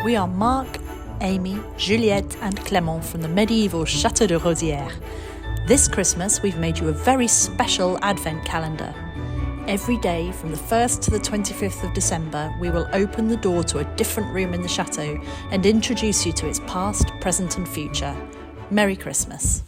We are Marc, Amy, Juliette and Clement from the medieval Chateau de Rosieres. This Christmas we've made you a very special advent calendar. Every day from the 1st to the 25th of December we will open the door to a different room in the chateau and introduce you to its past, present and future. Merry Christmas.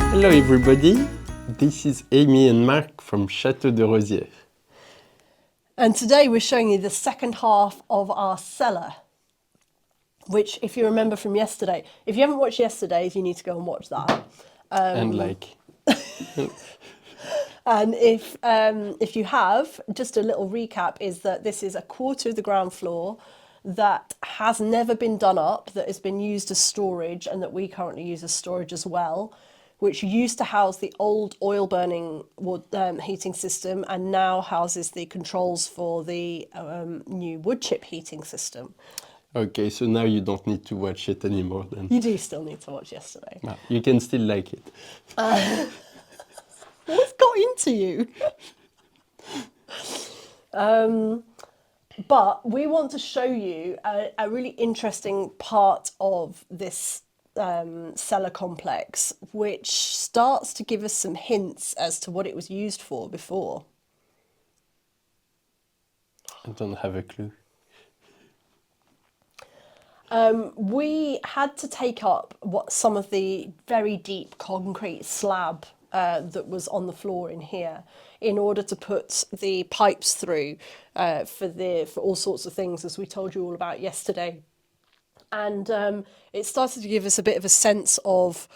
Hello everybody, this is Amy and Marc from Chateau de Rosieres. And today we're showing you the second half of our cellar, which if you remember from yesterday, if you haven't watched yesterday's, you need to go and watch that. And if you have, just a little recap is that this is a quarter of the ground floor that has never been done up, that has been used as storage and that we currently use as storage as well, which used to house the old oil burning wood heating system and now houses the controls for the new wood chip heating system. Okay, so now you don't need to watch it anymore then. You do still need to watch yesterday. No, you can still like it. What's got into you? But we want to show you a really interesting part of this cellar complex, which starts to give us some hints as to what it was used for before. I don't have a clue. We had to take up some of the very deep concrete slab that was on the floor in here in order to put the pipes through for all sorts of things, as we told you all about yesterday. And it started to give us a bit of a sense of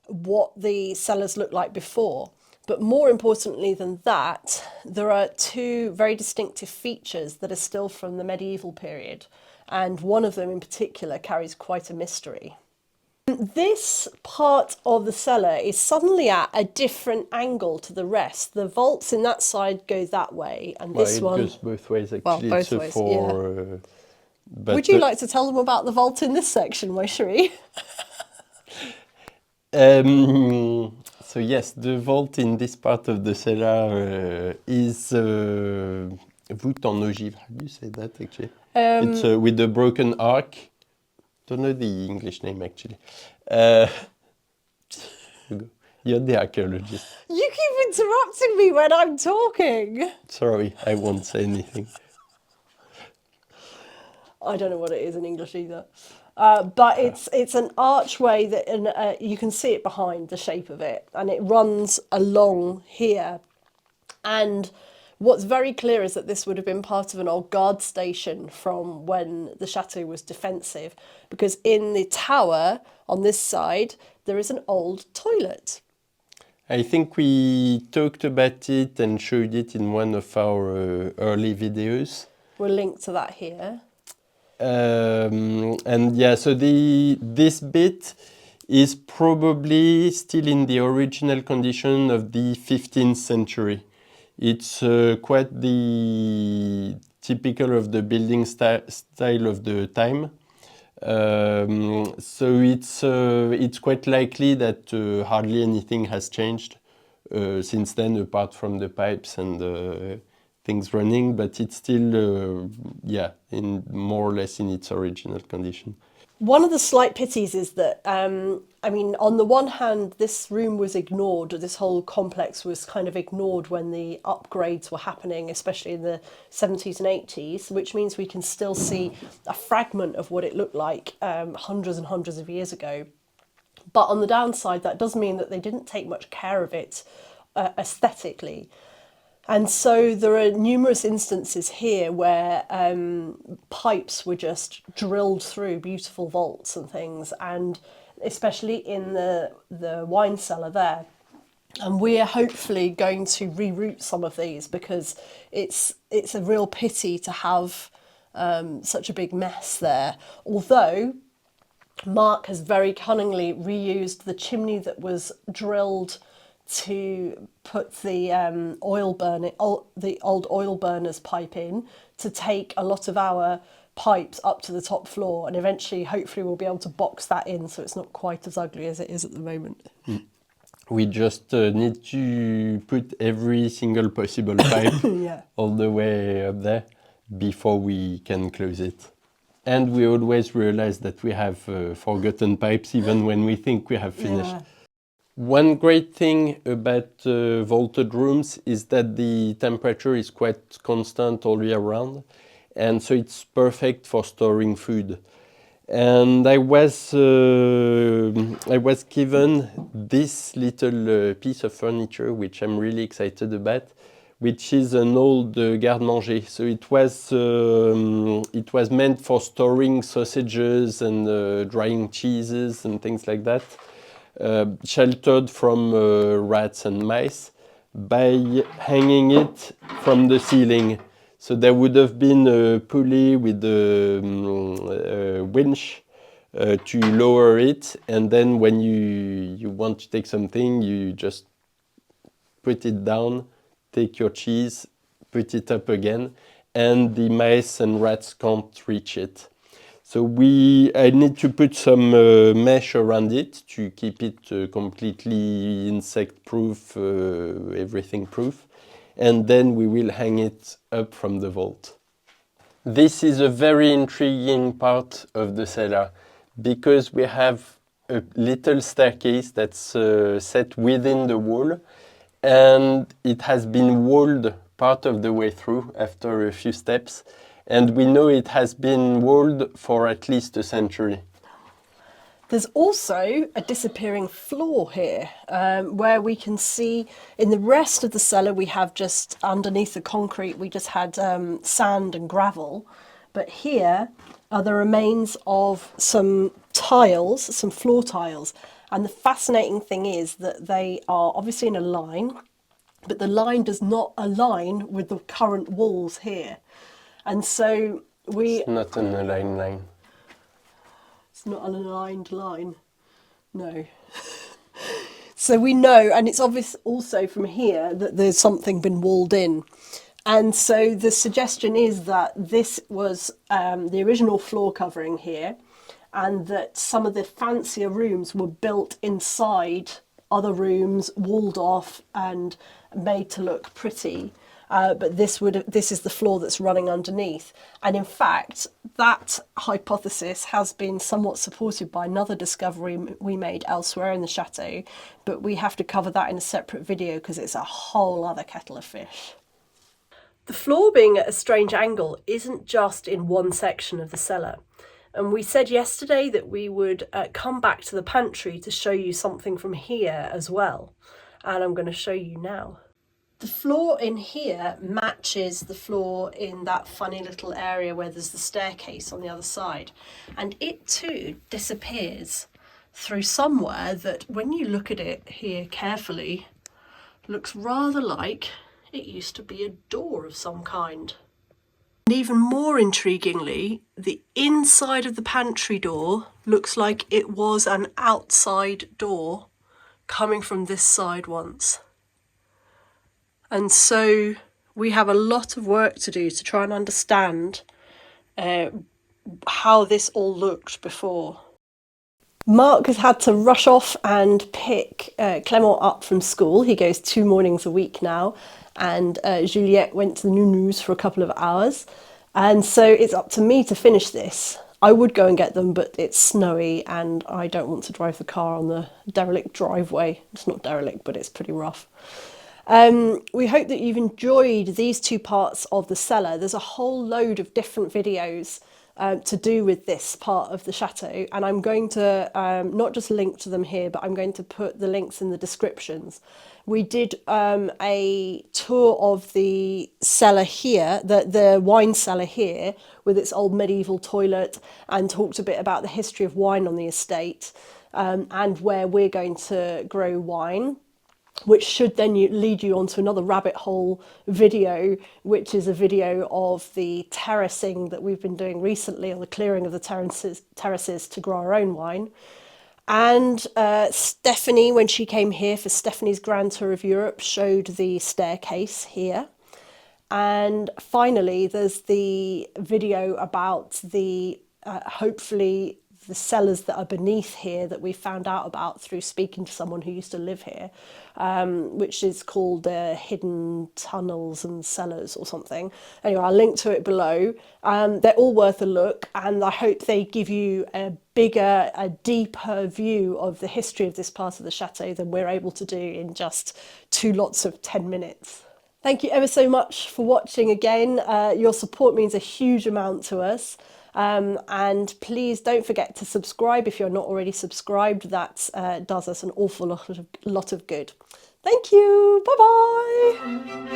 what the cellars looked like before. But more importantly than that, there are two very distinctive features that are still from the medieval period. And one of them in particular carries quite a mystery. This part of the cellar is suddenly at a different angle to the rest. The vaults in that side go that way, and this one goes both ways actually. Well, both ways, yeah. Would you like to tell them about the vault in this section, my chérie? So yes, the vault in this part of the cellar is voûte en ogive. How do you say that actually? It's with a broken arc. Don't know the English name actually. You're the archaeologist. You keep interrupting me when I'm talking. Sorry, I won't say anything. I don't know what it is in English either. But it's an archway that you can see it behind the shape of it, and it runs along here. And what's very clear is that this would have been part of an old guard station from when the chateau was defensive, because in the tower on this side there is an old toilet. I think we talked about it and showed it in one of our early videos. We'll link to that here. And yeah, so this bit is probably still in the original condition of the 15th century. It's quite the typical of the building style of the time. So it's quite likely that hardly anything has changed since then, apart from the pipes and things running, but it's still, in more or less in its original condition. One of the slight pities is that, I mean, on the one hand, this room was ignored, this whole complex was kind of ignored when the upgrades were happening, especially in the 70s and 80s, which means we can still see a fragment of what it looked like hundreds and hundreds of years ago. But on the downside, that does mean that they didn't take much care of it aesthetically. And so there are numerous instances here where pipes were just drilled through beautiful vaults and things, and especially in the wine cellar there. And we're hopefully going to reroute some of these because it's a real pity to have such a big mess there. Although Marc has very cunningly reused the chimney that was drilled to put the the old oil burners pipe in, to take a lot of our pipes up to the top floor, and eventually hopefully we'll be able to box that in so it's not quite as ugly as it is at the moment. We just need to put every single possible pipe Yeah. all the way up there before we can close it. And we always realize that we have forgotten pipes even when we think we have finished. Yeah. One great thing about vaulted rooms is that the temperature is quite constant all year round, and so it's perfect for storing food. And I was given this little piece of furniture, which I'm really excited about, which is an old garde-manger. So it was meant for storing sausages and drying cheeses and things like that, sheltered from rats and mice by hanging it from the ceiling. So there would have been a pulley with a winch to lower it, and then when you want to take something, you just put it down, take your cheese, put it up again, and the mice and rats can't reach it. So I need to put some mesh around it to keep it completely insect-proof, everything-proof. And then we will hang it up from the vault. This is a very intriguing part of the cellar because we have a little staircase that's set within the wall, and it has been walled part of the way through after a few steps, and we know it has been walled for at least a century. There's also a disappearing floor here, where we can see in the rest of the cellar we have just underneath the concrete, we just had sand and gravel. But here are the remains of some tiles, some floor tiles. And the fascinating thing is that they are obviously in a line, but the line does not align with the current walls here. And so It's not an aligned line. It's not an aligned line. No. So we know, and it's obvious also from here, that there's something been walled in. And so the suggestion is that this was the original floor covering here, and that some of the fancier rooms were built inside other rooms, walled off and made to look pretty. But this is the floor that's running underneath. And in fact, that hypothesis has been somewhat supported by another discovery we made elsewhere in the chateau, but we have to cover that in a separate video because it's a whole other kettle of fish. The floor being at a strange angle isn't just in one section of the cellar. And we said yesterday that we would come back to the pantry to show you something from here as well. And I'm going to show you now. The floor in here matches the floor in that funny little area where there's the staircase on the other side. And it too disappears through somewhere that, when you look at it here carefully, looks rather like it used to be a door of some kind. And even more intriguingly, the inside of the pantry door looks like it was an outside door coming from this side once. And so we have a lot of work to do to try and understand how this all looked before. Marc has had to rush off and pick Clement up from school. He goes 2 mornings a week now, and Juliette went to the nounous for a couple of hours. And so it's up to me to finish this. I would go and get them, but it's snowy and I don't want to drive the car on the derelict driveway. It's not derelict, but it's pretty rough. We hope that you've enjoyed these 2 parts of the cellar. There's a whole load of different videos to do with this part of the chateau, and I'm going to not just link to them here, but I'm going to put the links in the descriptions. We did a tour of the cellar here, the wine cellar here, with its old medieval toilet, and talked a bit about the history of wine on the estate and where we're going to grow wine. which should then lead you onto another rabbit hole video, which is a video of the terracing that we've been doing recently, or the clearing of the terraces to grow our own wine. And Stephanie, when she came here for Stephanie's Grand Tour of Europe, showed the staircase here. And finally, there's the video about the, hopefully, the cellars that are beneath here that we found out about through speaking to someone who used to live here, which is called Hidden Tunnels and Cellars or something. Anyway, I'll link to it below. They're all worth a look, and I hope they give you a bigger, a deeper view of the history of this part of the chateau than we're able to do in just 2 lots of 10 minutes. Thank you ever so much for watching again. Your support means a huge amount to us. And please don't forget to subscribe if you're not already subscribed. That does us an awful lot of good. Thank you. Bye-bye.